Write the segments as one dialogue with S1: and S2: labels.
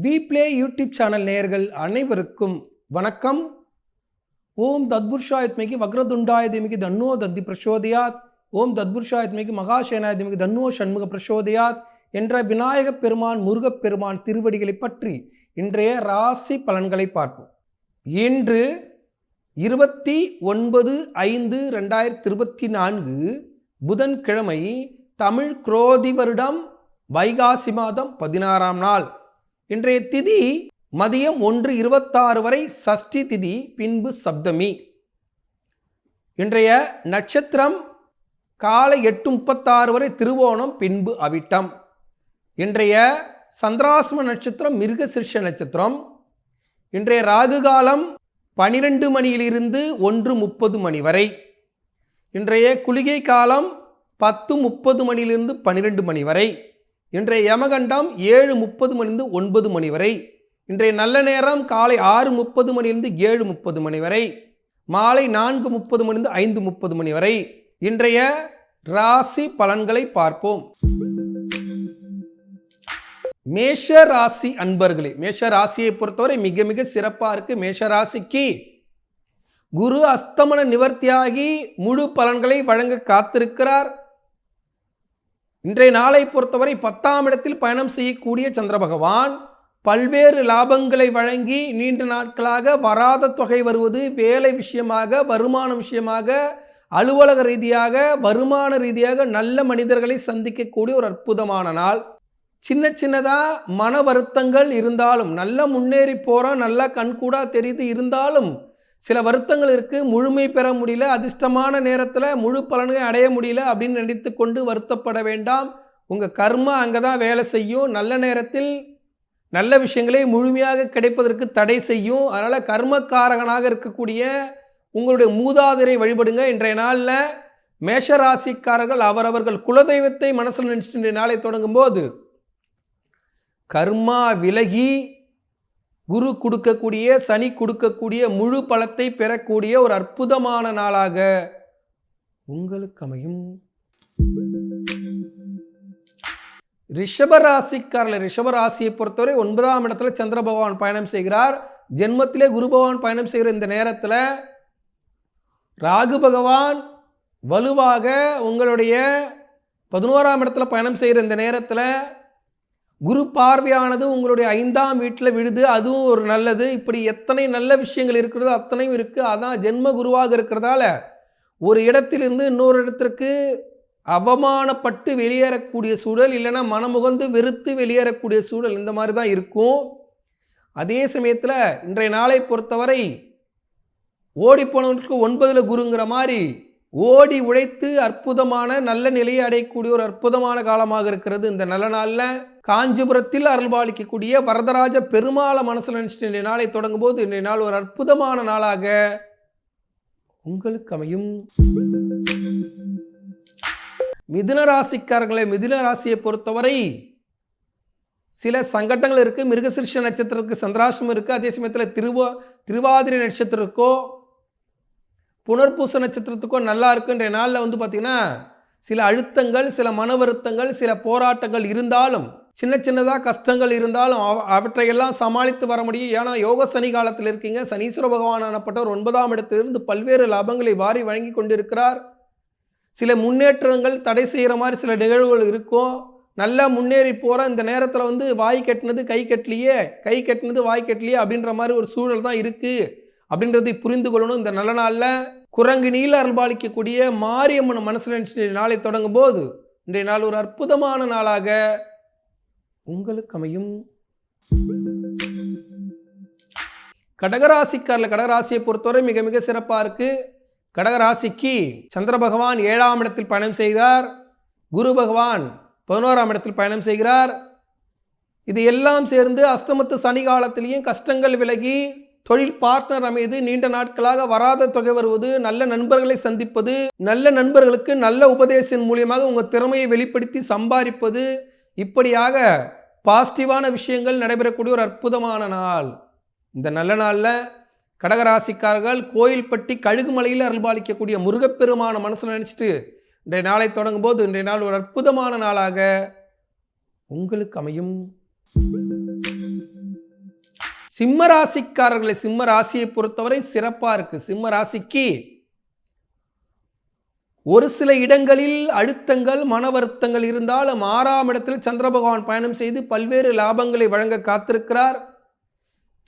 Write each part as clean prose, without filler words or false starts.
S1: பிப்ளே YouTube channel நேயர்கள் அனைவருக்கும் வணக்கம். ஓம் தத்புருஷாயத்மிகி வக்ரதுண்டாயதிமிகி தன்னோ தத்தி பிரசோதயாத். ஓம் தத்புருஷாயத்மிகி மகாசேனாயத்மிகி தன்னோ சண்முக பிரசோதயாத் என்ற விநாயகப் பெருமான் முருகப் பெருமான் திருவடிகளை பற்றி இன்றைய ராசி பலன்களை பார்ப்போம். இன்று 29/5/2024 புதன்கிழமை, தமிழ் குரோதி வருடம் வைகாசி மாதம் 16ஆம் நாள். இன்றைய திதி மதியம் 1:26 வரை சஷ்டி திதி, பின்பு சப்தமி. இன்றைய நட்சத்திரம் காலை 8:36 வரை திருவோணம், பின்பு அவிட்டம். இன்றைய சந்திராசிரம நட்சத்திரம் மிருகசிருஷ நட்சத்திரம். இன்றைய ராகு காலம் 12 மணியிலிருந்து 1:30 மணி வரை. இன்றைய குளிகை காலம் 10:30 மணியிலிருந்து 12 மணி வரை. இன்றைய யமகண்டம் 7:30 மணிலிருந்து 9 மணி வரை. இன்றைய நல்ல நேரம் காலை 6:30 மணிலிருந்து 7:30 மணி வரை. மாலை 4:30 மணிலிருந்து 5:30 மணி வரை. இன்றைய ராசி பலன்களை பார்ப்போம். மேஷ ராசி அன்பர்களே, மேஷ ராசியை பொறுத்தவரை மிக மிக சிறப்பாக இருக்கு. மேஷ ராசிக்கு குரு அஸ்தமன நிவர்த்தியாகி முழு பலன்களை வழங்க காத்திருக்கிறார். இன்றைய நாளை பொறுத்தவரை 10ஆம் இடத்தில் பயணம் செய்யக்கூடிய சந்திர பகவான் பல்வேறு லாபங்களை வழங்கி நீண்ட நாட்களாக வராத தொகை வருவது, வேலை விஷயமாக, வருமான விஷயமாக, அலுவலக ரீதியாக, வருமான ரீதியாக நல்ல மனிதர்களை சந்திக்கக்கூடிய ஒரு அற்புதமான நாள். சின்ன சின்னதாக மன வருத்தங்கள் இருந்தாலும், நல்லா முன்னேறி போகிறோம், நல்லா கண்கூடா தெரியுது, இருந்தாலும் சில வருத்தங்கள் இருக்குது. முழுமை பெற முடியல, அதிர்ஷ்டமான நேரத்தில் முழு பலனை அடைய முடியல அப்படின்னு நினைத்து கொண்டு வருத்தப்பட வேண்டாம். உங்கள் கர்மா அங்கே தான் வேலை செய்யும். நல்ல நேரத்தில் நல்ல விஷயங்களே முழுமையாக கிடைப்பதற்கு தடை செய்யும். அதனால் கர்மக்காரகனாக இருக்கக்கூடிய உங்களுடைய மூதாதையரை வழிபடுங்க. இன்றைய நாளில் மேஷராசிக்காரர்கள் அவரவர்கள் குலதெய்வத்தை மனசில் நினைச்சிட்டு இன்றைய நாளை தொடங்கும் போது கர்மா விலகி குரு கொடுக்கக்கூடிய, சனி கொடுக்கக்கூடிய முழு பலத்தை பெறக்கூடிய ஒரு அற்புதமான நாளாக உங்களுக்கு அமையும். ரிஷபராசிக்காரர்கள், ரிஷபராசியை பொறுத்தவரை 9ஆம் இடத்துல சந்திர பகவான் பயணம் செய்கிறார். ஜென்மத்திலே குரு பகவான் பயணம் செய்கிற இந்த நேரத்தில் ராகு பகவான் வலுவாக உங்களுடைய 11ஆம் இடத்துல பயணம் செய்கிற இந்த நேரத்தில் குரு பார்வையானது உங்களுடைய 5ஆம் வீட்டில் விடுது. அதுவும் ஒரு நல்லது. இப்படி எத்தனை நல்ல விஷயங்கள் இருக்கிறதோ அத்தனையும் இருக்குது. அதான் ஜென்ம குருவாக இருக்கிறதால ஒரு இடத்திலிருந்து இன்னொரு இடத்திற்கு அவமானப்பட்டு வெளியேறக்கூடிய சூழல், இல்லைன்னா மனமுகந்து வெறுத்து வெளியேறக்கூடிய சூழல், இந்த மாதிரி தான் இருக்கும். அதே சமயத்தில் இன்றைய நாளை பொறுத்தவரை ஓடி போனவனுக்கு 9ல் குருங்கிற மாதிரி ஓடி உழைத்து அற்புதமான நல்ல நிலையை அடையக்கூடிய ஒரு அற்புதமான காலமாக இருக்கிறது. இந்த நல்ல நாளில் காஞ்சிபுரத்தில் அருள்பாலிக்கக்கூடிய வரதராஜ பெருமாளை மனசில் நினைச்சிட்டு இன்றைய நாளை தொடங்கும் போது இன்றைய நாள் ஒரு அற்புதமான நாளாக உங்களுக்கு அமையும். மிதுன ராசிக்காரர்களை, மிதுன ராசியை பொறுத்தவரை சில சங்கடங்கள் இருக்குது. மிருகசிருஷ நட்சத்திரத்துக்கு சந்திராசிரமம் இருக்குது. அதே சமயத்தில் திருவாதிரை நட்சத்திரத்துக்கோ புனர்பூச நட்சத்திரத்துக்கோ நல்லா இருக்குன்ற நாளில் பார்த்திங்கன்னா சில அழுத்தங்கள், சில மன வருத்தங்கள், சில போராட்டங்கள் இருந்தாலும், சின்ன சின்னதாக கஷ்டங்கள் இருந்தாலும் அவற்றையெல்லாம் சமாளித்து வர முடியும். ஏன்னா யோக சனி காலத்தில் இருக்கீங்க. சனீஸ்வர பகவான் ஆனப்பட்டவர் 9ஆம் இடத்திலிருந்து பல்வேறு லாபங்களை வாரி வழங்கி கொண்டிருக்கிறார். சில முன்னேற்றங்கள் தடை செய்கிற மாதிரி சில நிகழ்வுகள் இருக்கும். நல்லா முன்னேறி போகிற இந்த நேரத்தில் வாய் கட்டினது கை கட்டலையே, கை கட்டினது வாய் கட்டலையே அப்படின்ற மாதிரி ஒரு சூழல் தான் இருக்குது அப்படின்றதை புரிந்து கொள்ளணும். இந்த நல்ல நாளில் குரங்கு நீல அருள்பாலிக்கக்கூடிய மாரியம்மன் மனசில் நினைச்சு நாளை தொடங்கும் போது இன்றைய நாள் ஒரு அற்புதமான நாளாக உங்களுக்கு அமையும். கடகராசிக்காரர்கள், கடகராசியை பொறுத்தவரை மிக மிக சிறப்பாக இருக்குது. கடகராசிக்கு சந்திர பகவான் 7ஆம் இடத்தில் பயணம் செய்கிறார். குரு பகவான் 11ஆம் இடத்தில் பயணம் செய்கிறார். இது எல்லாம் சேர்ந்து அஷ்டமத்து சனி காலத்திலேயும் கஷ்டங்கள் விலகி தொழில் பார்ட்னர் அமைது, நீண்ட நாட்களாக வராத தொகை வருவது, நல்ல நண்பர்களை சந்திப்பது, நல்ல நண்பர்களுக்கு நல்ல உபதேசத்தின் மூலியமாக உங்கள் திறமையை வெளிப்படுத்தி சம்பாதிப்பது, இப்படியாக பாசிட்டிவான விஷயங்கள் நடைபெறக்கூடிய ஒரு அற்புதமான நாள். இந்த நல்ல நாளில் கடகராசிக்காரர்கள் கோயில்பட்டி கழுகுமலையில் அருள்பாலிக்கக்கூடிய முருகப்பெருமான மனசில் நினச்சிட்டு இன்றைய நாளை தொடங்கும் போது இன்றைய நாள் ஒரு அற்புதமான நாளாக உங்களுக்கு அமையும். சிம்ம ராசிக்காரர்களை, சிம்ம ராசியை பொறுத்தவரை சிறப்பா இருக்கு. சிம்ம ராசிக்கு ஒரு சில இடங்களில் அழுத்தங்கள், மன வருத்தங்கள் இருந்தாலும் 6ஆம் இடத்தில் சந்திர பகவான் பயணம் செய்து பல்வேறு லாபங்களை வழங்க காத்திருக்கிறார்.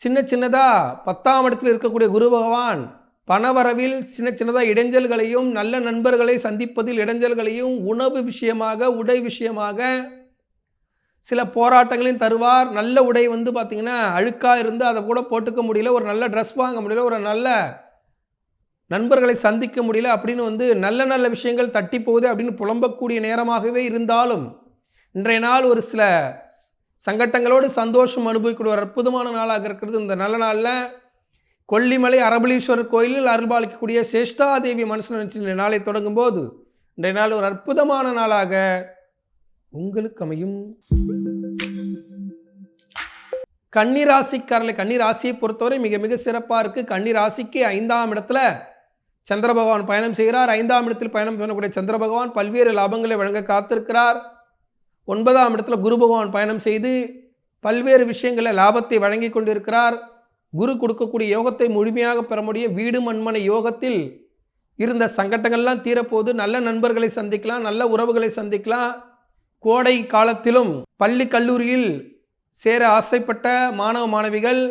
S1: சின்ன சின்னதா 10ஆம் இடத்தில் இருக்கக்கூடிய குரு பகவான் பணவரவில் சின்ன சின்னதாக இடைஞ்சல்களையும், நல்ல நண்பர்களை சந்திப்பதில் இடைஞ்சல்களையும், உணவு விஷயமாக, உடை விஷயமாக சில போராட்டங்களையும் தருவார். நல்ல உடை பார்த்திங்கன்னா அழுக்காக இருந்து அதை கூட போட்டுக்க முடியல, ஒரு நல்ல ட்ரெஸ் வாங்க முடியல, ஒரு நல்ல நண்பர்களை சந்திக்க முடியல அப்படின்னு நல்ல நல்ல விஷயங்கள் தட்டி போகுது அப்படின்னு புலம்பக்கூடிய நேரமாகவே இருந்தாலும், இன்றைய நாள் ஒரு சில சங்கட்டங்களோடு சந்தோஷம் அனுபவிக்கூடிய ஒரு அற்புதமான நாளாக இருக்கிறது. இந்த நல்ல நாளில் கொல்லிமலை அரபலீஸ்வரர் கோயிலில் அருள்பாலிக்கக்கூடிய சேஷ்டாதேவி மனசில் நினைச்சு நாளை தொடங்கும் போது இன்றைய நாள் ஒரு அற்புதமான நாளாக உங்களுக்கு அமையும். கன்னிராசிக்காரர்களை, கன்னிராசியை பொறுத்தவரை மிக மிக சிறப்பாக இருக்குது. கன்னிராசிக்கு 5ஆம் இடத்துல சந்திர பகவான் பயணம் செய்கிறார். 5ஆம் இடத்தில் பயணம் பண்ணக்கூடிய சந்திர பகவான் பல்வேறு லாபங்களை வழங்க காத்திருக்கிறார். 9ஆம் இடத்துல குரு பகவான் பயணம் செய்து பல்வேறு விஷயங்களில் லாபத்தை வழங்கி கொண்டிருக்கிறார். குரு கொடுக்கக்கூடிய யோகத்தை முழுமையாக பெற முடியும். வீடு மண்மனை யோகத்தில் இருந்த சங்கட்டங்கள்லாம் தீரப்போது, நல்ல நண்பர்களை சந்திக்கலாம், நல்ல உறவுகளை சந்திக்கலாம். கோடை காலத்திலும் பள்ளி கல்லூரியில் சேர ஆசைப்பட்ட மாணவ மாணவிகள்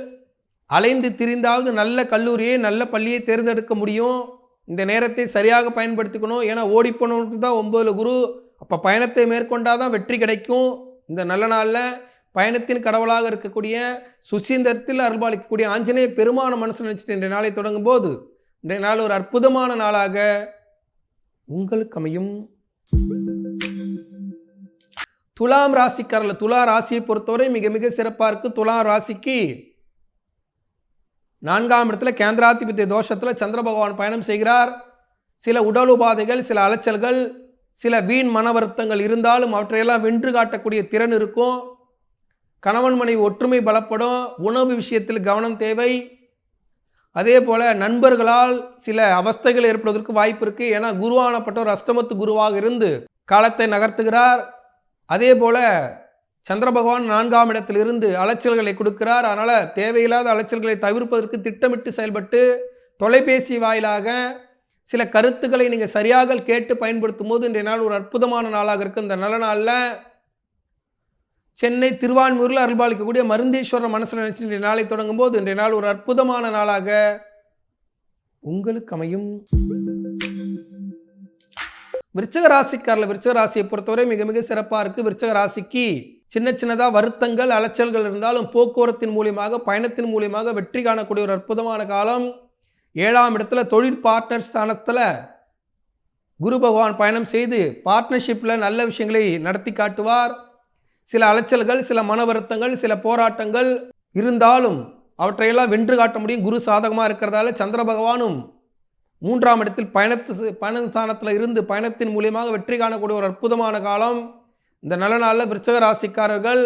S1: அலைந்து திரிந்தாவது நல்ல கல்லூரியை, நல்ல பள்ளியை தேர்ந்தெடுக்க முடியும். இந்த நேரத்தை சரியாக பயன்படுத்திக்கணும். ஏன்னா ஓடிப்போனவனுக்கு தான் 9 குரு. அப்போ பயணத்தை மேற்கொண்டால் தான் வெற்றி கிடைக்கும். இந்த நல்ல நாளில் பயணத்தின் கடவுளாக இருக்கக்கூடிய சுசீந்திரத்தில் அருள்பாலிக்கக்கூடிய ஆஞ்சநேய பெருமான மனசு நினச்சிட்டு இன்றைய நாளை தொடங்கும் போது இன்றைய நாள் ஒரு அற்புதமான நாளாக உங்களுக்கு அமையும். துலாம் ராசிக்காரர்கள், துலா ராசியை பொறுத்தவரை மிக மிக சிறப்பாக இருக்குது. துலா ராசிக்கு 4ஆம் இடத்துல கேந்திராதிபதி தோஷத்தில் சந்திர பகவான் பயணம் செய்கிறார். சில உடல் உபாதைகள், சில அலைச்சல்கள், சில வீண் மன வருத்தங்கள் இருந்தாலும் அவற்றையெல்லாம் வென்று காட்டக்கூடிய திறன் இருக்கும். கணவன் மனைவி ஒற்றுமை பலப்படும். உணவு விஷயத்தில் கவனம் தேவை. அதே போல் நண்பர்களால் சில அவஸ்தைகள் ஏற்படுவதற்கு வாய்ப்பு இருக்குது. ஏன்னா குருவானப்பட்டவர் அஷ்டமத்து குருவாக இருந்து காலத்தை நகர்த்துகிறார். அதே போல் சந்திர பகவான் 4ஆம் இடத்திலிருந்து அலைச்சல்களை கொடுக்கிறார். அதனால் தேவையில்லாத அலைச்சல்களை தவிர்ப்பதற்கு திட்டமிட்டு செயல்பட்டு தொலைபேசி வாயிலாக சில கருத்துக்களை நீங்கள் சரியாக கேட்டு பயன்படுத்தும் போது இன்றைய நாள் ஒரு அற்புதமான நாளாக இருக்குது. இந்த நல்ல நாளில் சென்னை திருவான்மூரில் அருள்பாலிக்கக்கூடிய மருந்தீஸ்வரர் மனசில் நினைச்சு இன்றைய நாளை தொடங்கும் போது இன்றைய நாள் ஒரு அற்புதமான நாளாக உங்களுக்கு அமையும். விருச்சிக ராசிக்காரர்கள், விருச்சிக ராசியை பொறுத்தவரை மிக மிக சிறப்பாக இருக்குது. விருச்சிக ராசிக்கு சின்ன சின்னதாக வருத்தங்கள், அலைச்சல்கள் இருந்தாலும் போக்குவரத்தின் மூலியமாக, பயணத்தின் மூலியமாக வெற்றி காணக்கூடிய ஒரு அற்புதமான காலம். 7ஆம் இடத்துல தொழில் பார்ட்னர் ஸ்தானத்தில் குரு பகவான் பயணம் செய்து பார்ட்னர்ஷிப்பில் நல்ல விஷயங்களை நடத்தி காட்டுவார். சில அலைச்சல்கள், சில மன வருத்தங்கள், சில போராட்டங்கள் இருந்தாலும் அவற்றையெல்லாம் வென்று காட்ட முடியும். குரு சாதகமாக இருக்கிறதால சந்திர பகவானும் 3ஆம் இடத்தில் பயணஸ்தானத்தில் இருந்து பயணத்தின் மூலியமாக வெற்றி காணக்கூடிய ஒரு அற்புதமான காலம். இந்த நல்ல நாளில் விருச்சிக ராசிக்காரர்கள்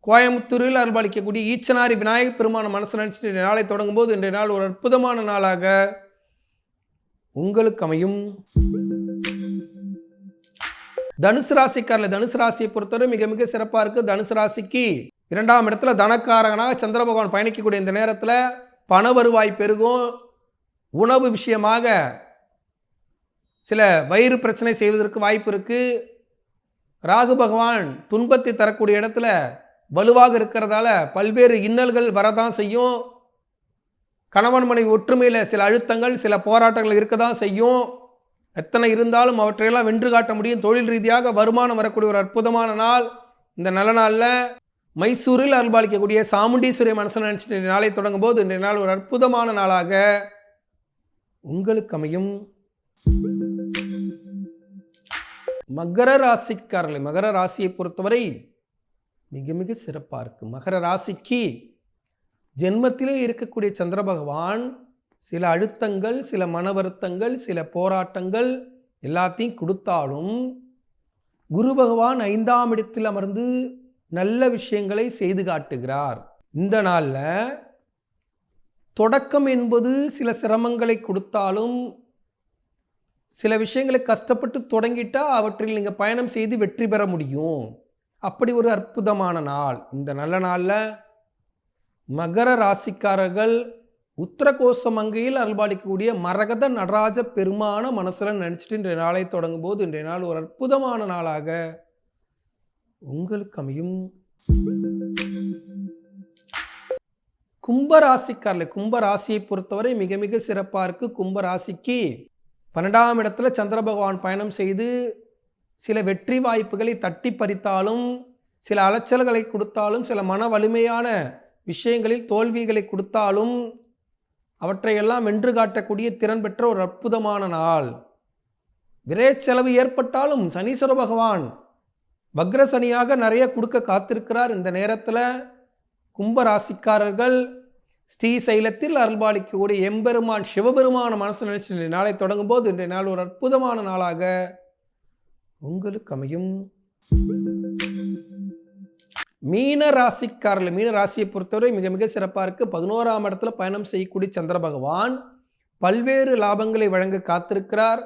S1: கோயம்புத்தூரில் அருள்பாலிக்கக்கூடிய ஈச்சனாரி விநாயகப் பெருமான மனசு நினைச்சிட்டு நாளை தொடங்கும் போது இன்றைய நாள் ஒரு அற்புதமான நாளாக உங்களுக்கு அமையும். தனுசு ராசிக்காரர்கள், தனுசு ராசியை பொறுத்தவரை மிக மிக சிறப்பாக இருக்குது. தனுசு ராசிக்கு 2ஆம் இடத்துல தனக்காரகனாக சந்திர பகவான் பயணிக்கக்கூடிய இந்த நேரத்தில் பண வருவாய் பெருகும். உணவு விஷயமாக சில வயிறு பிரச்சனை செய்வதற்கு வாய்ப்பு இருக்குது. ராகு பகவான் துன்பத்தை தரக்கூடிய இடத்துல வலுவாக இருக்கிறதால பல்வேறு இன்னல்கள் வரதான் செய்யும். கணவன் மனைவி ஒற்றுமையில் சில அழுத்தங்கள், சில போராட்டங்கள் இருக்க தான் செய்யும். எத்தனை இருந்தாலும் அவற்றையெல்லாம் வென்று காட்ட முடியும். தொழில் ரீதியாக வருமானம் வரக்கூடிய ஒரு அற்புதமான நாள். இந்த நல்ல நாளில் மைசூரில் அருள்பாலிக்கக்கூடிய சாமுண்டீஸ்வரி மனசு நினைச்சிட்டு நாளை தொடங்கும் போது இன்றைய நாள் ஒரு அற்புதமான நாளாக உங்களுக்கு அமையும். மகர ராசிக்காரர்களை, மகர ராசியை பொறுத்தவரை மிக மிக சிறப்பாக இருக்குது. மகர ராசிக்கு ஜென்மத்திலே இருக்கக்கூடிய சந்திர பகவான் சில அழுத்தங்கள், சில மன வருத்தங்கள், சில போராட்டங்கள் எல்லாத்தையும் கொடுத்தாலும் குரு பகவான் 5ஆம் இடத்தில் அமர்ந்து நல்ல விஷயங்களை செய்து காட்டுகிறார். இந்த நாளில் தொடக்கம் என்பது சில சிரமங்களை கொடுத்தாலும் சில விஷயங்களை கஷ்டப்பட்டு தொடங்கிட்டால் அவற்றில் நீங்கள் பயணம் செய்து வெற்றி பெற முடியும். அப்படி ஒரு அற்புதமான நாள். இந்த நல்ல நாளில் மகர ராசிக்காரர்கள் உத்தரகோச மங்கையில் அருள்பாலிக்கக்கூடிய மரகத நடராஜ பெருமான மனசில் நினச்சிட்டு இன்றைய நாளை தொடங்கும் போது இன்றைய நாள் ஒரு அற்புதமான நாளாக உங்களுக்கு அமையும். கும்பராசிக்காரர்கள், கும்பராசியை பொறுத்தவரை மிக மிக சிறப்பாக இருக்கு. கும்பராசிக்கு 12ஆம் இடத்துல சந்திர பகவான் பயணம் செய்து சில வெற்றி வாய்ப்புகளை தட்டி பறித்தாலும், சில அலைச்சல்களை கொடுத்தாலும், சில மன வலிமையான விஷயங்களில் தோல்விகளை கொடுத்தாலும் அவற்றையெல்லாம் வென்று காட்டக்கூடிய திறன் பெற்ற ஒரு அற்புதமான நாள். விரைச்செலவு ஏற்பட்டாலும் சனீஸ்வர பகவான் வக்ர சனியாக நிறைய கொடுக்க காத்திருக்கிறார். இந்த நேரத்தில் கும்பராசிக்காரர்கள் ஸ்ரீசைலத்தில் அருள்பாலிக்கக்கூடிய எம்பெருமான் சிவபெருமான மனசு நினைச்சு நாளை தொடங்கும் போது இன்றைய நாள் ஒரு அற்புதமான நாளாக உங்களுக்கு அமையும். மீன ராசிக்காரர்கள், மீன ராசியை பொறுத்தவரை மிக மிக சிறப்பாக இருக்குது. 11ஆம் இடத்துல பயணம் செய்யக்கூடிய சந்திர பகவான் பல்வேறு லாபங்களை வழங்க காத்திருக்கிறார்.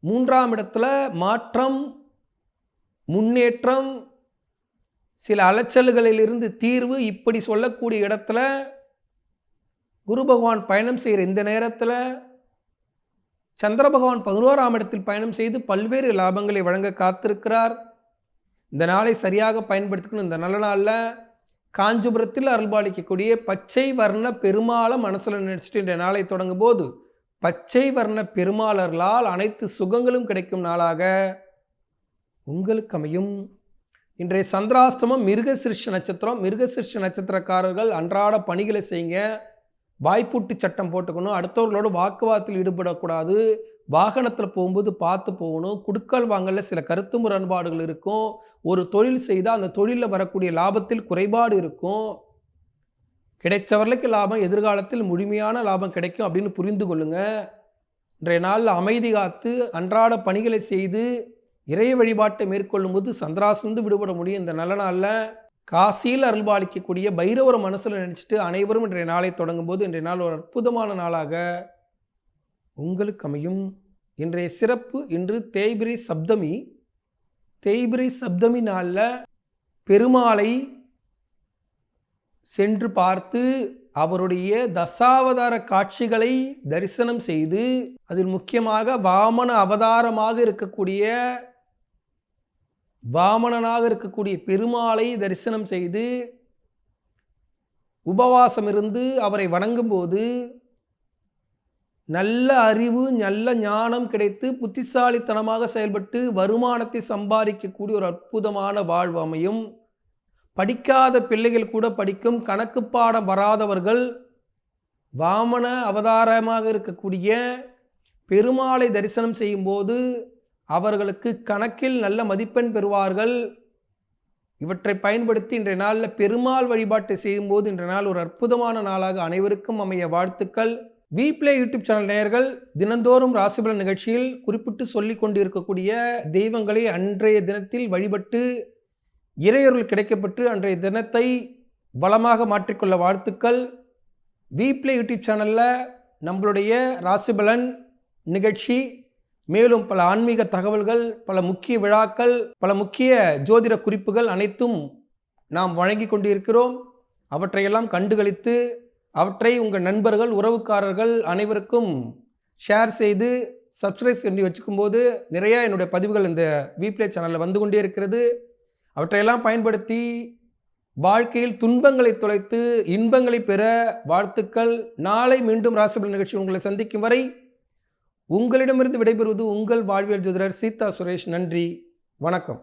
S1: 3ஆம் இடத்துல மாற்றம், முன்னேற்றம், சில அலைச்சல்களிலிருந்து தீர்வு, இப்படி சொல்லக்கூடிய இடத்துல குரு பகவான் பயணம் செய்கிற இந்த நேரத்தில் சந்திர பகவான் 11ஆம் இடத்தில் பயணம் செய்து பல்வேறு லாபங்களை வழங்க காத்திருக்கிறார். இந்த நாளை சரியாக பயன்படுத்திக்கணும். இந்த நல்ல நாளில் காஞ்சிபுரத்தில் அருள்பாலிக்கக்கூடிய பச்சை வர்ண பெருமாளை மனசில் நினச்சிட்டு இந்த நாளை தொடங்கும் போது பச்சை வர்ண பெருமாளர்களால் அனைத்து சுகங்களும் கிடைக்கும் நாளாக உங்களுக்கு அமையும். இன்றைய சந்திராஷ்டமம் மிருகசிருஷ்ட நட்சத்திரம். மிருகசிருஷ்ட நட்சத்திரக்காரர்கள் அன்றாட பணிகளை செய்யுங்க. வாய்ப்பூட்டு சட்டம் போட்டுக்கணும். அடுத்தவர்களோட வாக்குவாதத்தில் ஈடுபடக்கூடாது. வாகனத்தில் போகும்போது பார்த்து போகணும். குடுக்கல் வாங்கல சில கருத்து முரண்பாடுகள் இருக்கும். ஒரு தொழில் செய்தால் அந்த தொழிலில் வரக்கூடிய லாபத்தில் குறைபாடு இருக்கும். கிடைச்சவர்களுக்கு லாபம், எதிர்காலத்தில் முழுமையான லாபம் கிடைக்கும் அப்படின்னு புரிந்து கொள்ளுங்க. இன்றைய நாளில் அமைதி காத்து அன்றாட பணிகளை செய்து இறை வழிபாட்டை மேற்கொள்ளும் போது சந்திராசிலிருந்து விடுபட முடியும். இந்த நல்ல நாளில் காசியில் அருள்பாலிக்கக்கூடிய பைரவரை மனசில் நினச்சிட்டு அனைவரும் இன்றைய நாளை தொடங்கும் போது இன்றைய நாள் ஒரு அற்புதமான நாளாக உங்களுக்கு அமையும். இன்றைய சிறப்பு, இன்று தேய்பிரை சப்தமி. தேய்பிரை சப்தமி நாளில் பெருமாளை சென்று பார்த்து அவருடைய தசாவதார காட்சிகளை தரிசனம் செய்து, அதில் முக்கியமாக வாமனனாக இருக்கக்கூடிய பெருமாளை தரிசனம் செய்து உபவாசம் இருந்து அவரை வணங்கும்போது நல்ல அறிவு, நல்ல ஞானம் கிடைத்து புத்திசாலித்தனமாக செயல்பட்டு வருமானத்தை சம்பாதிக்கக்கூடிய ஒரு அற்புதமான வாழ்வு அமையும். படிக்காத பிள்ளைகள் கூட படிக்கும். கணக்கு பாடம் வராதவர்கள் வாமன அவதாரமாக இருக்கக்கூடிய பெருமாளை தரிசனம் செய்யும்போது அவர்களுக்கு கணக்கில் நல்ல மதிப்பெண் பெறுவார்கள். இவற்றை பயன்படுத்தி இன்றைய நாளில் பெருமாள் வழிபாட்டை செய்யும்போது இன்றைய நாள் ஒரு அற்புதமான நாளாக அனைவருக்கும் அமைய வாழ்த்துக்கள். விப்ளே யூடியூப் சேனல் நேயர்கள் தினந்தோறும் ராசிபலன் நிகழ்ச்சியில் குறிப்பிட்டு சொல்லி கொண்டிருக்கக்கூடிய தெய்வங்களை அன்றைய தினத்தில் வழிபட்டு இறையருள் கிடைக்கப்பட்டு அன்றைய தினத்தை பலமாக மாற்றிக்கொள்ள வாழ்த்துக்கள். விப்ளே யூடியூப் சேனலில் நம்மளுடைய ராசிபலன் நிகழ்ச்சி, மேலும் பல ஆன்மீக தகவல்கள், பல முக்கிய விழாக்கள், பல முக்கிய ஜோதிட குறிப்புகள் அனைத்தும் நாம் வழங்கி கொண்டிருக்கிறோம். அவற்றையெல்லாம் கண்டுகளித்து அவற்றை உங்கள் நண்பர்கள், உறவுக்காரர்கள் அனைவருக்கும் ஷேர் செய்து சப்ஸ்கிரைப் பண்ணி வச்சுக்கும்போது நிறையா என்னுடைய பதிவுகள் இந்த விப்ளே சேனலில் வந்து கொண்டே இருக்கிறது. அவற்றையெல்லாம் பயன்படுத்தி வாழ்க்கையில் துன்பங்களை தொலைத்து இன்பங்களை பெற வாழ்த்துக்கள். நாளை மீண்டும் ராசிபலன் நிகழ்ச்சி உங்களை சந்திக்கும் வரை உங்களிடமிருந்து விடைபெறுவது உங்கள் வாழ்வியல் ஜோதிடர் சீதா சுரேஷ். நன்றி, வணக்கம்.